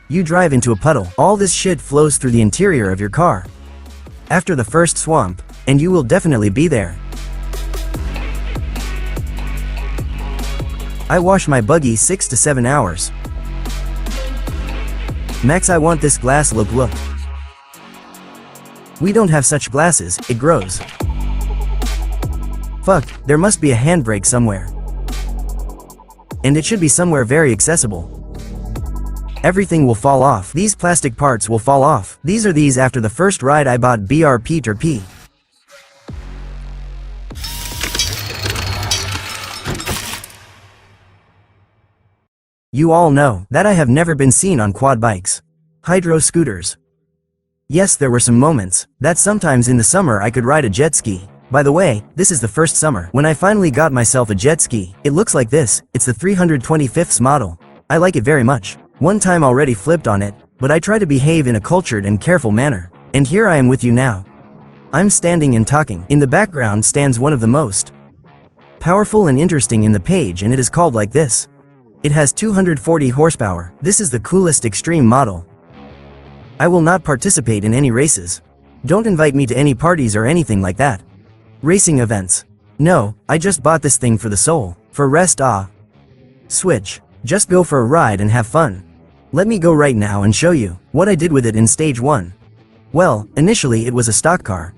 You drive into a puddle. All this shit flows through the interior of your car. After the first swamp, and you will definitely be there. I wash my buggy 6 to 7 hours. Max, I want this glass look. We don't have such glasses, it grows. Fuck, there must be a handbrake somewhere. And it should be somewhere very accessible. Everything will fall off. These plastic parts will fall off. These are these after the first ride I bought BRP. You all know that I have never been seen on quad bikes. Hydro scooters. Yes, there were some moments that sometimes in the summer I could ride a jet ski. By the way, this is the first summer when I finally got myself a jet ski. It looks like this. It's the 325th model. I like it very much. One time already flipped on it, but I try to behave in a cultured and careful manner. And here I am with you now. I'm standing and talking. In the background stands one of the most powerful and interesting in the page, and it is called like this. It has 240 horsepower. This is the coolest extreme model. I will not participate in any races. Don't invite me to any parties or anything like that. Racing events. No, I just bought this thing for the soul. For rest, switch. Just go for a ride and have fun. Let me go right now and show you what I did with it in stage 1. Well, initially it was a stock car.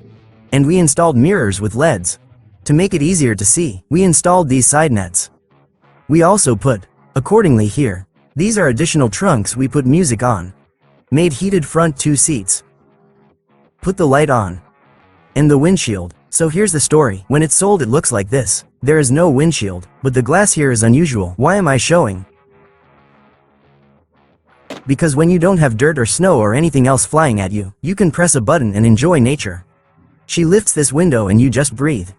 And we installed mirrors with LEDs. To make it easier to see, we installed these side nets. We also put, accordingly here, these are additional trunks we put music on. Made heated front 2 seats. Put the light on. And the windshield. So here's the story. When it's sold it looks like this. There is no windshield, but the glass here is unusual. Why am I showing? Because when you don't have dirt or snow or anything else flying at you, you can press a button and enjoy nature. She lifts this window and you just breathe.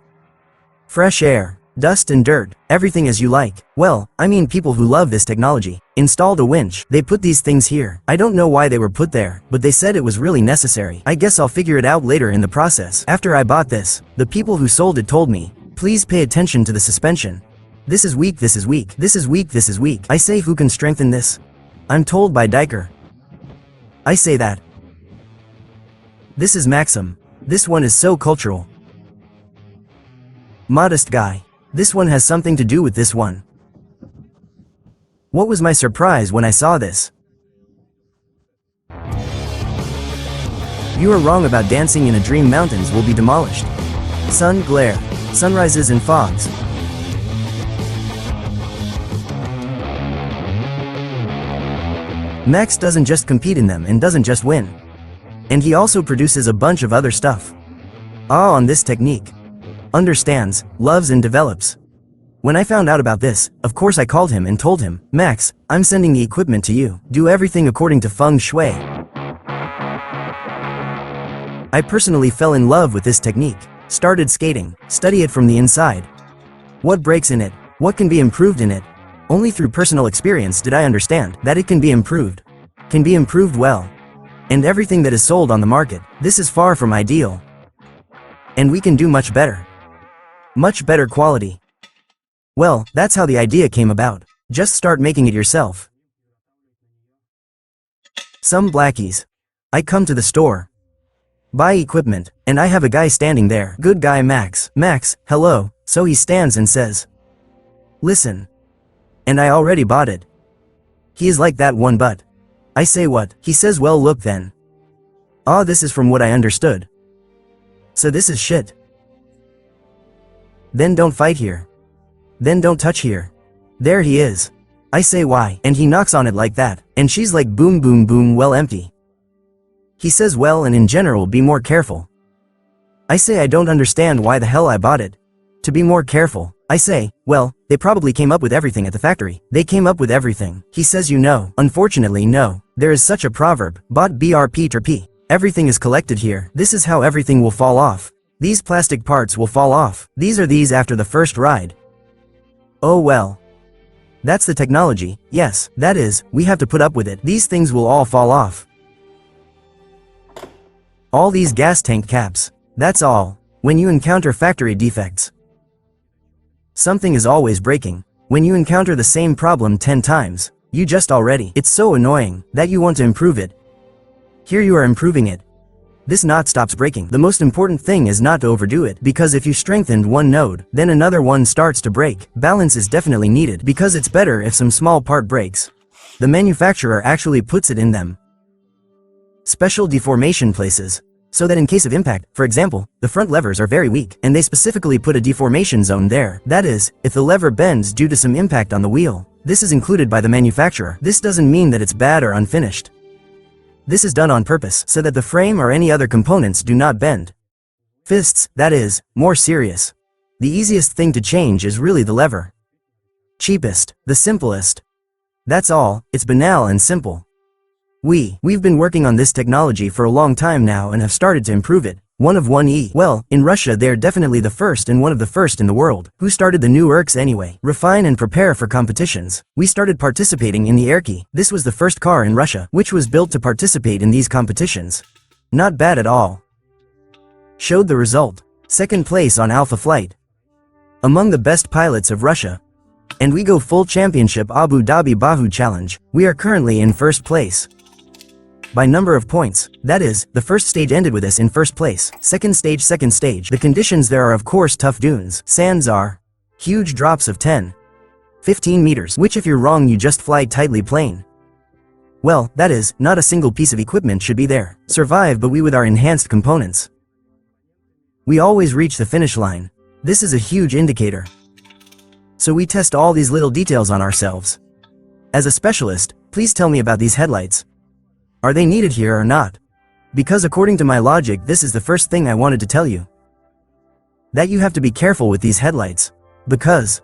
Fresh air. Dust and dirt, everything as you like. Well, I mean people who love this technology. Installed a winch. They put these things here. I don't know why they were put there, but they said it was really necessary. I guess I'll figure it out later in the process. After I bought this, the people who sold it told me, please pay attention to the suspension. This is weak, this is weak, this is weak, this is weak. I say, who can strengthen this? I'm told by Diker. I say that. This is Maxim. This one is so cultural. Modest guy. This one has something to do with this one. What was my surprise when I saw this? You are wrong about dancing in a dream. Mountains will be demolished. Sun glare. Sunrises and fogs. Max doesn't just compete in them and doesn't just win. And he also produces a bunch of other stuff. On this technique. Understands, loves and develops. When I found out about this, of course I called him and told him, Max, I'm sending the equipment to you. Do everything according to feng shui. I personally fell in love with this technique. Started skating, study it from the inside. What breaks in it? What can be improved in it? Only through personal experience did I understand that it can be improved. Can be improved well. And everything that is sold on the market, this is far from ideal. And we can do much better. Much better quality. Well, that's how the idea came about. Just start making it yourself. Some blackies. I come to the store. Buy equipment, and I have a guy standing there. Good guy Max. Max, hello. So he stands and says, listen. And I already bought it. He is like that one, but I say what? He says, well look then. This is from what I understood. So this is shit. Then don't fight here. Then don't touch here. There he is. I say why? And he knocks on it like that, and she's like boom boom boom, well empty. He says well, and in general be more careful. I say I don't understand why the hell I bought it. To be more careful. I say, well, they probably came up with everything at the factory. They came up with everything. He says, you know, unfortunately no. There is such a proverb, bought BRP. Everything is collected here. This is how everything will fall off. These plastic parts will fall off. These are these after the first ride. Oh well. That's the technology. Yes, that is, we have to put up with it. These things will all fall off. All these gas tank caps. That's all. When you encounter factory defects. Something is always breaking. When you encounter the same problem 10 times, You just already. It's so annoying that you want to improve it. Here you are improving it. This knot stops breaking. The most important thing is not to overdo it, because if you strengthened one node, then another one starts to break. Balance is definitely needed, because it's better if some small part breaks. The manufacturer actually puts it in them. Special deformation places. So that in case of impact, for example, the front levers are very weak, and they specifically put a deformation zone there. That is, if the lever bends due to some impact on the wheel, this is included by the manufacturer. This doesn't mean that it's bad or unfinished. This is done on purpose, so that the frame or any other components do not bend. Fists, that is, more serious. The easiest thing to change is really the lever. Cheapest, the simplest. That's all, it's banal and simple. We've been working on this technology for a long time now and have started to improve it. 1E. Well, in Russia they're definitely the first and one of the first in the world. Who started the new ERKs anyway? Refine and prepare for competitions. We started participating in the ERKI. This was the first car in Russia, which was built to participate in these competitions. Not bad at all. Showed the result. Second place on Alpha Flight. Among the best pilots of Russia. And we go full championship Abu Dhabi Bahu Challenge. We are currently in first place. By number of points. That is, the first stage ended with us in first place. Second stage. The conditions there are of course tough dunes. Sands are huge drops of 10, 15 meters, which if you're wrong you just fly tightly plane. Well, that is, not a single piece of equipment should be there. Survive, but we with our enhanced components. We always reach the finish line. This is a huge indicator. So we test all these little details on ourselves. As a specialist, please tell me about these headlights. Are they needed here or not? Because according to my logic, this is the first thing I wanted to tell you. That you have to be careful with these headlights. Because,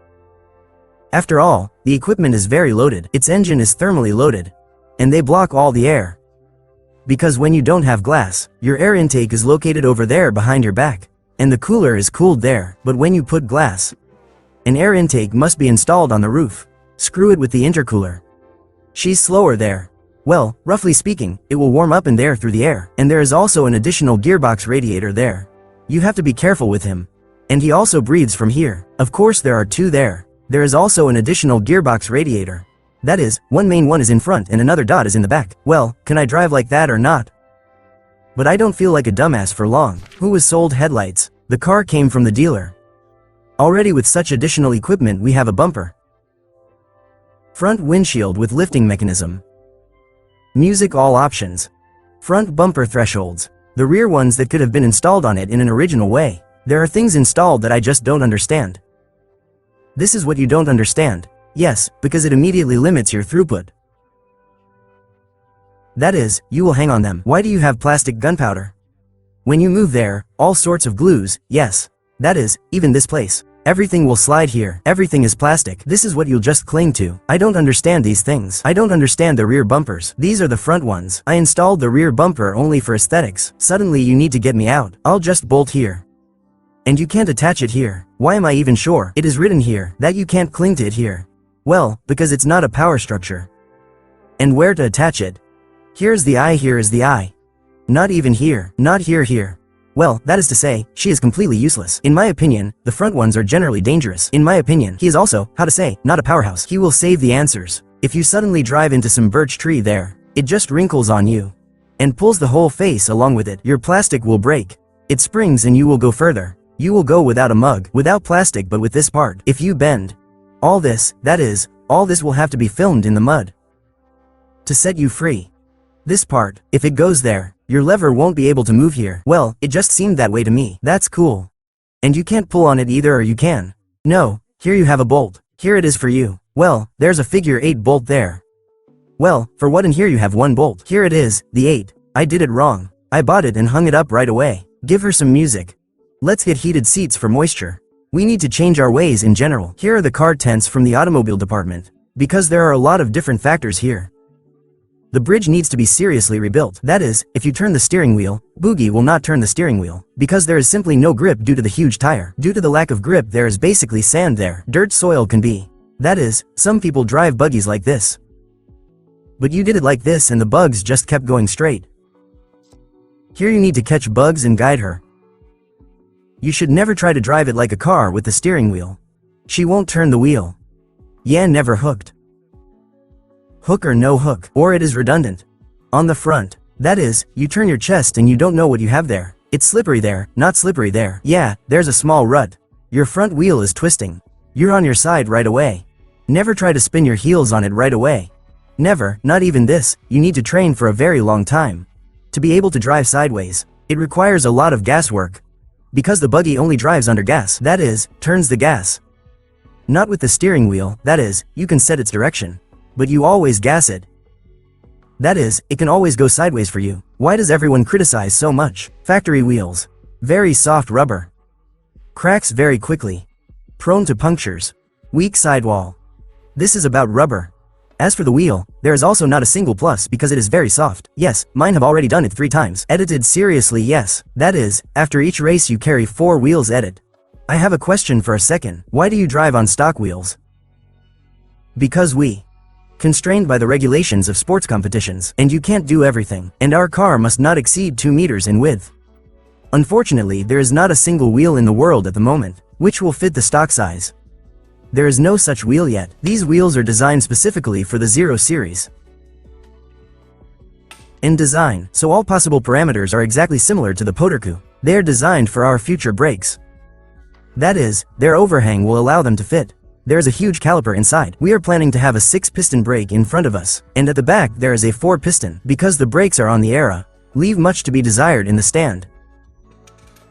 after all, the equipment is very loaded. Its engine is thermally loaded. And they block all the air. Because when you don't have glass, your air intake is located over there behind your back. And the cooler is cooled there. But when you put glass, an air intake must be installed on the roof. Screw it with the intercooler. She's slower there. Well, roughly speaking, it will warm up in there through the air, and there is also an additional gearbox radiator there. You have to be careful with him. And he also breathes from here. Of course there are two there. There is also an additional gearbox radiator. That is, one main one is in front and another dot is in the back. Well, can I drive like that or not? But I don't feel like a dumbass for long. Who was sold headlights? The car came from the dealer. Already with such additional equipment we have a bumper. Front windshield with lifting mechanism. Music all options. Front bumper thresholds. The rear ones that could have been installed on it in an original way. There are things installed that I just don't understand. This is what you don't understand. Yes, because it immediately limits your throughput. That is, you will hang on them. Why do you have plastic gunpowder? When you move there, all sorts of glues, yes. That is, even this place. Everything will slide here. Everything is plastic. This is what you'll just cling to. I don't understand these things. I don't understand the rear bumpers. These are the front ones. I installed the rear bumper only for aesthetics. Suddenly you need to get me out. I'll just bolt here. And you can't attach it here. Why am I even sure? It is written here that you can't cling to it here. Well, because it's not a power structure. And where to attach it? Here's the eye, here is the eye. Not even here. Not here. Well, that is to say, she is completely useless. In my opinion, the front ones are generally dangerous. In my opinion, he is also, how to say, not a powerhouse. He will save the answers. If you suddenly drive into some birch tree there, it just wrinkles on you. And pulls the whole face along with it. Your plastic will break. It springs and you will go further. You will go without a mug, without plastic but with this part. If you bend, all this, that is, all this will have to be filmed in the mud. To set you free. This part, if it goes there, your lever won't be able to move here. Well, it just seemed that way to me. That's cool. And you can't pull on it either, or you can. No, here you have a bolt. Here it is for you. Well, there's a figure 8 bolt there. Well, for what, and here you have one bolt. Here it is, the 8. I did it wrong. I bought it and hung it up right away. Give her some music. Let's get heated seats for moisture. We need to change our ways in general. Here are the car tents from the automobile department. Because there are a lot of different factors here. The bridge needs to be seriously rebuilt. That is, if you turn the steering wheel, Boogie will not turn the steering wheel. Because there is simply no grip due to the huge tire. Due to the lack of grip there is basically sand there. Dirt soil can be. That is, some people drive buggies like this. But you did it like this and the bugs just kept going straight. Here you need to catch bugs and guide her. You should never try to drive it like a car with the steering wheel. She won't turn the wheel. Yeah, never hooked. Hook or no hook, or it is redundant. On the front. That is, you turn your chest and you don't know what you have there. It's slippery there, not slippery there. Yeah, there's a small rut. Your front wheel is twisting. You're on your side right away. Never try to spin your heels on it right away. Never, not even this, you need to train for a very long time. To be able to drive sideways, it requires a lot of gas work. Because the buggy only drives under gas, that is, turns the gas. Not with the steering wheel, that is, you can set its direction. But you always gas it. That is, it can always go sideways for you. Why does everyone criticize so much? Factory wheels. Very soft rubber. Cracks very quickly. Prone to punctures. Weak sidewall. This is about rubber. As for the wheel, there is also not a single plus because it is very soft. Yes, mine have already done it 3 times. Edited seriously, yes. That is, after each race you carry 4 wheels edit. I have a question for a second. Why do you drive on stock wheels? Because we. Constrained by the regulations of sports competitions, and you can't do everything, and our car must not exceed 2 meters in width. Unfortunately, there is not a single wheel in the world at the moment, which will fit the stock size. There is no such wheel yet. These wheels are designed specifically for the 0 series. In design, so all possible parameters are exactly similar to the Poderku. They are designed for our future brakes. That is, their overhang will allow them to fit. There is a huge caliper inside. We are planning to have a 6-piston brake in front of us, and at the back there is a 4-piston. Because the brakes are on the era, leave much to be desired in the stand.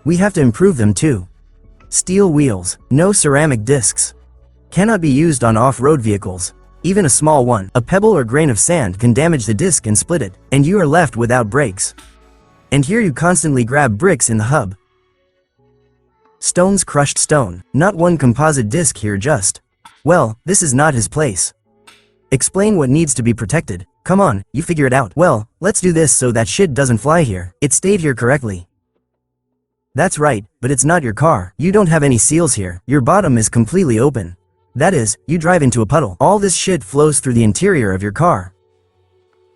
We have to improve them too. Steel wheels, no ceramic discs. Cannot be used on off-road vehicles. Even a small one, a pebble or grain of sand can damage the disc and split it, and you are left without brakes. And here you constantly grab bricks in the hub. Stones, crushed stone, not one composite disc here just. Well, this is not his place. Explain what needs to be protected. Come on, you figure it out. Well, let's do this so that shit doesn't fly here. It stayed here correctly. That's right, but it's not your car. You don't have any seals here. Your bottom is completely open. That is, you drive into a puddle. All this shit flows through the interior of your car.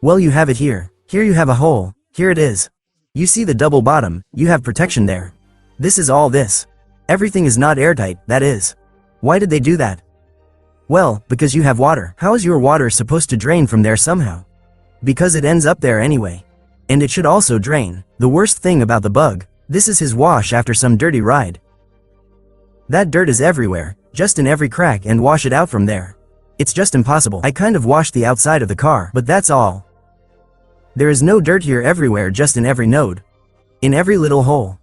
Well, you have it here. Here you have a hole. Here it is. You see the double bottom, you have protection there. This is all this. Everything is not airtight, that is. Why did they do that? Well, because you have water. How is your water supposed to drain from there somehow? Because it ends up there anyway. And it should also drain. The worst thing about the bug, this is his wash after some dirty ride. That dirt is everywhere, just in every crack, and wash it out from there. It's just impossible. I kind of washed the outside of the car, but that's all. There is no dirt here everywhere, just in every node. In every little hole.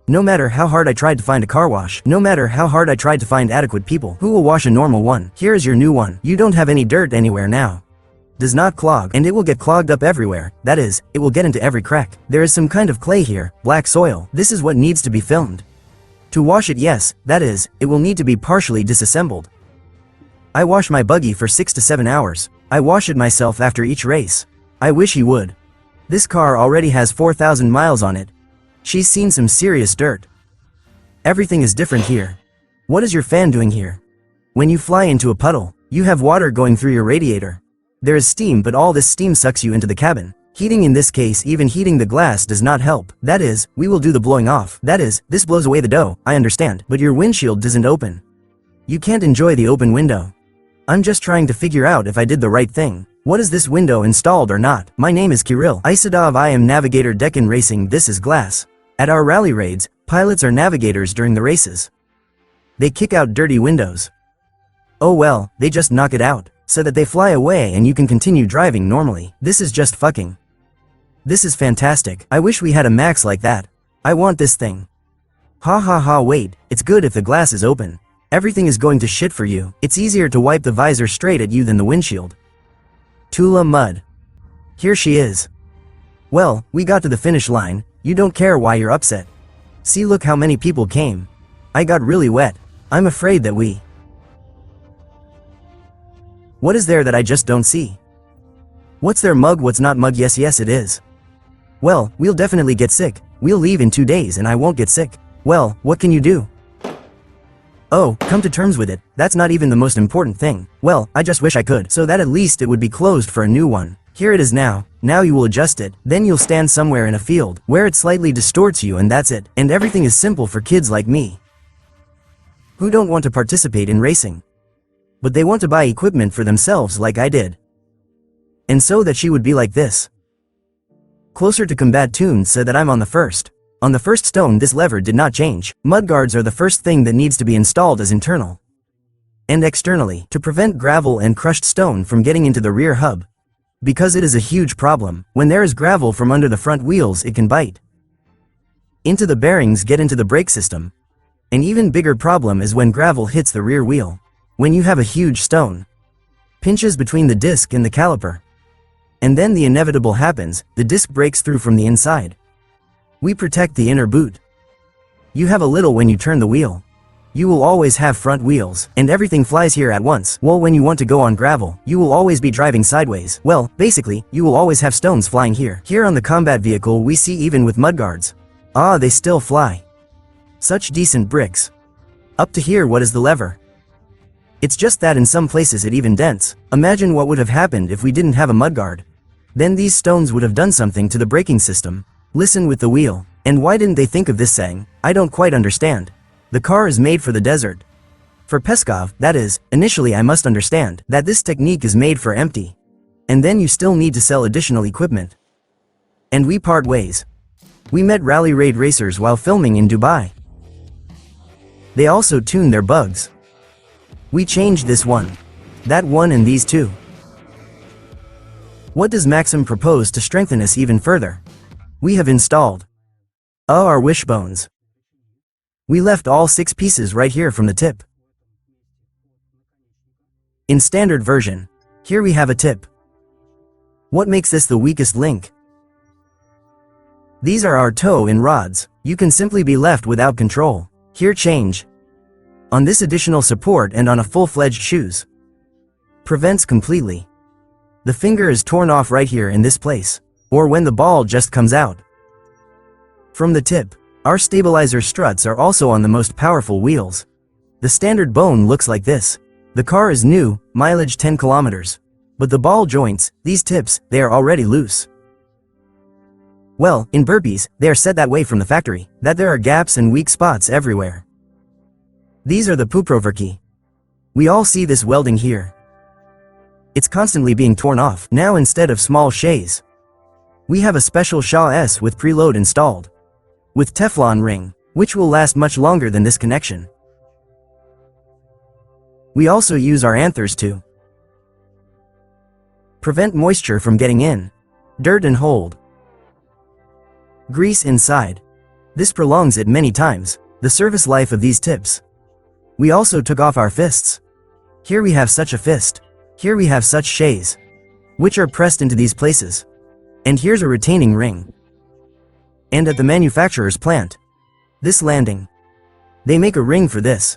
No matter how hard I tried to find a car wash, no matter how hard I tried to find adequate people who will wash a normal one, here is your new one. You don't have any dirt anywhere now. Does not clog, and it will get clogged up everywhere. That is, it will get into every crack. There is some kind of clay here, black soil. This is what needs to be filmed. To wash it, yes, that is, it will need to be partially disassembled. I wash my buggy for 6 to 7 hours. I wash it myself after each race. I wish he would. This car already has 4,000 miles on it. She's seen some serious dirt. Everything is different here. What is your fan doing here? When you fly into a puddle, you have water going through your radiator. There is steam, but all this steam sucks you into the cabin. Heating, in this case, even heating the glass does not help. That is, we will do the blowing off. That is, this blows away the dough, I understand. But your windshield doesn't open. You can't enjoy the open window. I'm just trying to figure out if I did the right thing. What is this window installed or not? My name is Kirill Isadov. I am Navigator Deccan Racing. This is Glass. At our rally raids, pilots are navigators during the races. They kick out dirty windows. Oh well, they just knock it out, so that they fly away and you can continue driving normally. This is just fucking. This is fantastic. I wish we had a Max like that. I want this thing. Ha ha ha, wait, it's good if the glass is open. Everything is going to shit for you. It's easier to wipe the visor straight at you than the windshield. Tula mud. Here she is. Well, we got to the finish line. You don't care why you're upset. See, look how many people came. I got really wet. I'm afraid that we... What is there that I just don't see? What's their mug? What's not mug? Yes, yes it is. Well, we'll definitely get sick. We'll leave in 2 days and I won't get sick. Well, what can you do? Oh, come to terms with it. That's not even the most important thing. Well, I just wish I could, so that at least it would be closed for a new one. Here it is now. Now you will adjust it. Then you'll stand somewhere in a field, where it slightly distorts you, and that's it. And everything is simple for kids like me, who don't want to participate in racing. But they want to buy equipment for themselves like I did. And so that she would be like this. Closer to combat tunes said that I'm on the first. On the first stone this lever did not change. Mudguards are the first thing that needs to be installed as internal and externally to prevent gravel and crushed stone from getting into the rear hub. Because it is a huge problem, when there is gravel from under the front wheels it can bite into the bearings, get into the brake system. An even bigger problem is when gravel hits the rear wheel. When you have a huge stone pinches between the disc and the caliper. And then the inevitable happens, the disc breaks through from the inside. We protect the inner boot. You have a little when you turn the wheel. You will always have front wheels, and everything flies here at once. Well, when you want to go on gravel, you will always be driving sideways. Well, basically, you will always have stones flying here. Here on the combat vehicle we see even with mudguards. Ah, they still fly. Such decent bricks. Up to here, what is the lever? It's just that in some places it even dents. Imagine what would have happened if we didn't have a mudguard. Then these stones would have done something to the braking system. Listen with the wheel. And why didn't they think of this saying? I don't quite understand. The car is made for the desert. For Peskov, that is, initially I must understand that this technique is made for empty. And then you still need to sell additional equipment. And we part ways. We met rally raid racers while filming in Dubai. They also tuned their bugs. We changed this one, that one, and these two. What does Maxim propose to strengthen us even further? We have installed our wishbones. We left all 6 pieces right here from the tip. In standard version, here we have a tip. What makes this the weakest link? These are our toe-in rods. You can simply be left without control. Here change. On this additional support and on a full-fledged shoes. Prevents completely. The finger is torn off right here in this place, or when the ball just comes out from the tip. Our stabilizer struts are also on the most powerful wheels. The standard bone looks like this. The car is new, mileage 10 kilometers. But the ball joints, these tips, they are already loose. Well, in burpees, they are set that way from the factory, that there are gaps and weak spots everywhere. These are the pooproverki. We all see this welding here. It's constantly being torn off. Now instead of small shays, we have a special Shaw S with preload installed. With Teflon ring, which will last much longer than this connection. We also use our anthers to prevent moisture from getting in, dirt and hold grease inside. This prolongs it many times, the service life of these tips. We also took off our fists. Here we have such a fist. Here we have such shays, which are pressed into these places. And here's a retaining ring. And at the manufacturer's plant, this landing, they make a ring for this.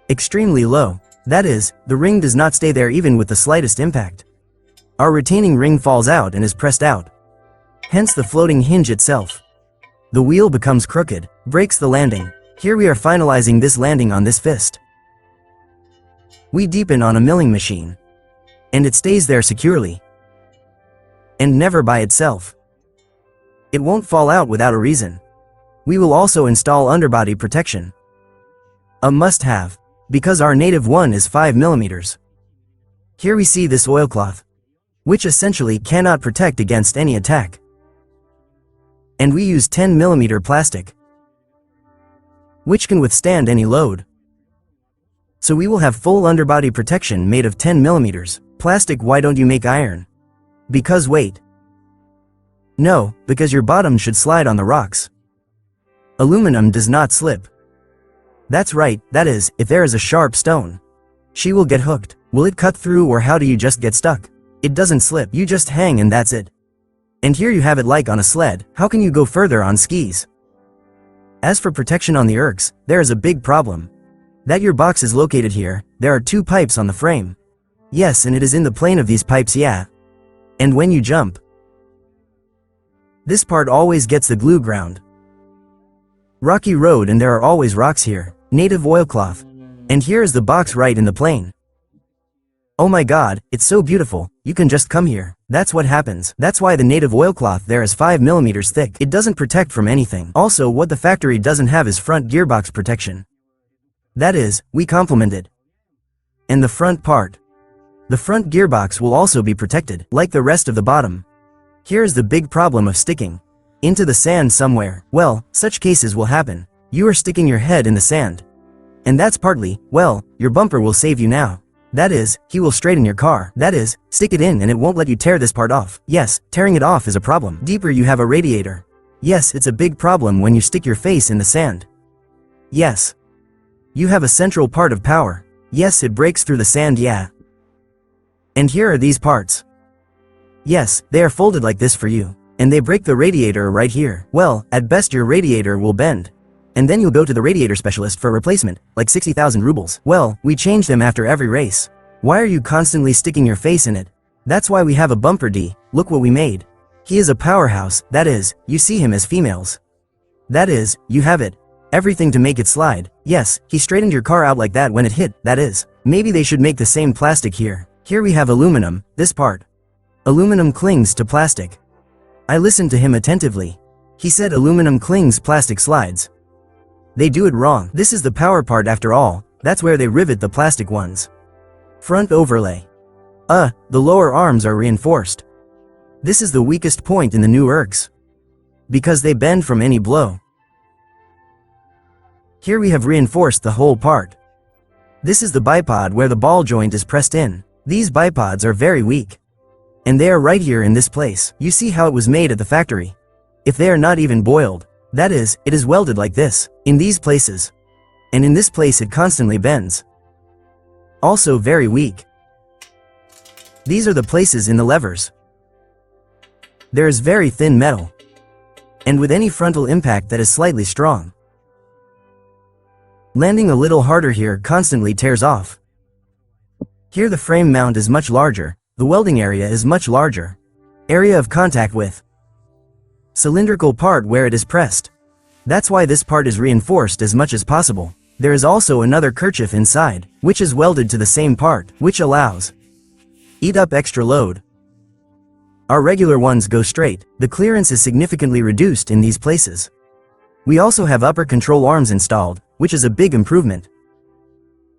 Extremely low. That is, the ring does not stay there even with the slightest impact. Our retaining ring falls out and is pressed out. Hence the floating hinge itself. The wheel becomes crooked, breaks the landing. Here we are finalizing this landing on this fist. We deepen on a milling machine. And it stays there securely. And never by itself. It won't fall out without a reason. We will also install underbody protection. A must-have, because our native one is 5 millimeters. Here we see this oilcloth, which essentially cannot protect against any attack. And we use 10 millimeter plastic, which can withstand any load. So we will have full underbody protection made of 10 millimeters. Plastic. Why don't you make iron? Because weight. No, because your bottom should slide on the rocks. Aluminum does not slip. That's right, that is, if there is a sharp stone, she will get hooked. Will it cut through, or how do you just get stuck? It doesn't slip, you just hang and that's it. And here you have it like on a sled. How can you go further on skis? As for protection on the ergs, there is a big problem. That your box is located here, there are 2 pipes on the frame. Yes, and it is in the plane of these pipes, yeah. And when you jump, this part always gets the glue ground. Rocky road, and there are always rocks here. Native oilcloth. And here is the box right in the plane. Oh my god, it's so beautiful, you can just come here. That's what happens. That's why the native oilcloth there is 5 millimeters thick. It doesn't protect from anything. Also, what the factory doesn't have is front gearbox protection. That is, we complemented. And the front part The front gearbox will also be protected, like the rest of the bottom. Here's the big problem of sticking into the sand somewhere. Well, such cases will happen. You are sticking your head in the sand. And that's partly, well, your bumper will save you now. That is, he will straighten your car. That is, stick it in and it won't let you tear this part off. Yes, tearing it off is a problem. Deeper you have a radiator. Yes, it's a big problem when you stick your face in the sand. Yes. You have a central part of power. Yes, it breaks through the sand, yeah. And here are these parts. Yes, they are folded like this for you. And they break the radiator right here. Well, at best your radiator will bend. And then you'll go to the radiator specialist for a replacement, like 60,000 rubles. Well, we change them after every race. Why are you constantly sticking your face in it? That's why we have a bumper D. Look what we made. He is a powerhouse, that is, you see him as females. That is, you have it. Everything to make it slide. Yes, he straightened your car out like that when it hit, that is. Maybe they should make the same plastic here. Here we have aluminum, this part. Aluminum clings to plastic. I listened to him attentively. He said aluminum clings, plastic slides. They do it wrong. This is the power part after all, that's where they rivet the plastic ones. Front overlay. The lower arms are reinforced. This is the weakest point in the new ergs. Because they bend from any blow. Here we have reinforced the whole part. This is the bipod where the ball joint is pressed in. These bipods are very weak. And they are right here in this place. You see how it was made at the factory. If they are not even boiled. That is, it is welded like this, in these places. And in this place it constantly bends. Also very weak. These are the places in the levers. There is very thin metal. And with any frontal impact that is slightly strong. Landing a little harder here constantly tears off. Here the frame mount is much larger, the welding area is much larger. Area of contact with cylindrical part where it is pressed. That's why this part is reinforced as much as possible. There is also another kerchief inside, which is welded to the same part, which allows eat up extra load. Our regular ones go straight. The clearance is significantly reduced in these places. We also have upper control arms installed, which is a big improvement.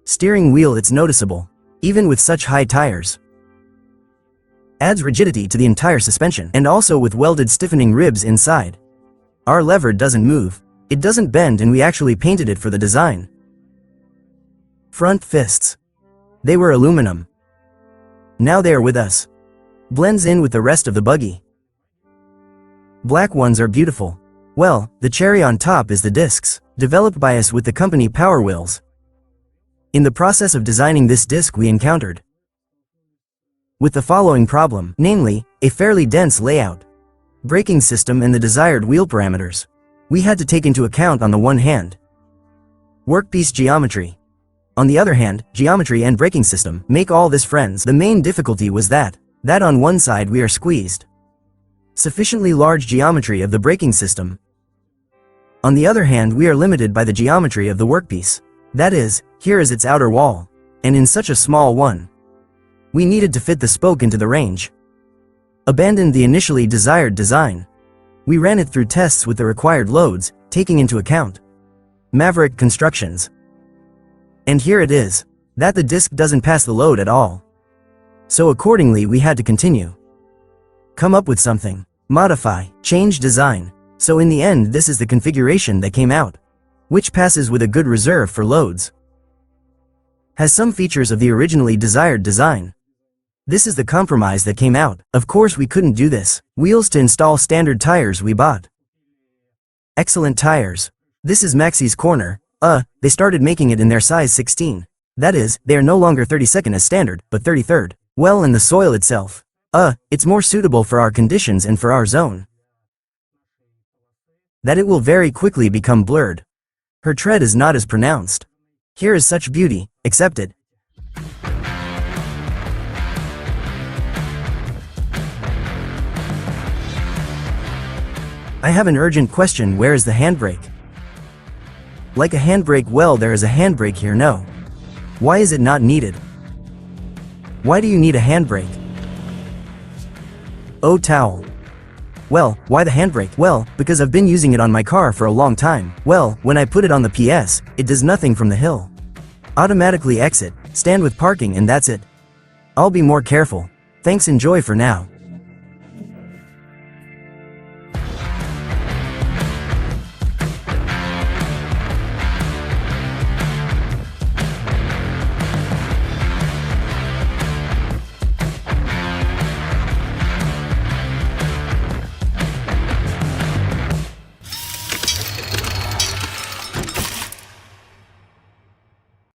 Steering wheel, it's noticeable, even with such high tires. Adds rigidity to the entire suspension, and also with welded stiffening ribs inside. Our lever doesn't move, it doesn't bend, and we actually painted it for the design. Front fists. They were aluminum. Now they are with us. Blends in with the rest of the buggy. Black ones are beautiful. Well, the cherry on top is the discs, developed by us with the company Power Wheels. In the process of designing this disc we encountered with the following problem, namely, a fairly dense layout, braking system and the desired wheel parameters. We had to take into account on the one hand, workpiece geometry. On the other hand, geometry and braking system make all this friends. The main difficulty was that on one side we are squeezed. Sufficiently large geometry of the braking system. On the other hand we are limited by the geometry of the workpiece. That is, here is its outer wall. And in such a small one, we needed to fit the spoke into the range. Abandoned the initially desired design. We ran it through tests with the required loads, taking into account Maverick constructions. And here it is, that the disc doesn't pass the load at all. So accordingly we had to continue. Come up with something. Modify, change design. So in the end this is the configuration that came out. Which passes with a good reserve for loads. Has some features of the originally desired design. This is the compromise that came out. Of course we couldn't do this. Wheels to install standard tires we bought. Excellent tires. This is Maxi's corner. They started making it in their size 16. That is, they are no longer 32nd as standard, but 33rd. Well, in the soil itself. It's more suitable for our conditions and for our zone. That it will very quickly become blurred. Her tread is not as pronounced. Here is such beauty, accepted. I have an urgent question, where is the handbrake? Like a handbrake, well there is a handbrake here, no. Why is it not needed? Why do you need a handbrake? Oh towel. Well, why the handbrake? Well, because I've been using it on my car for a long time. Well, when I put it on the PS, it does nothing from the hill. Automatically exit, stand with parking, and that's it. I'll be more careful. Thanks, enjoy for now.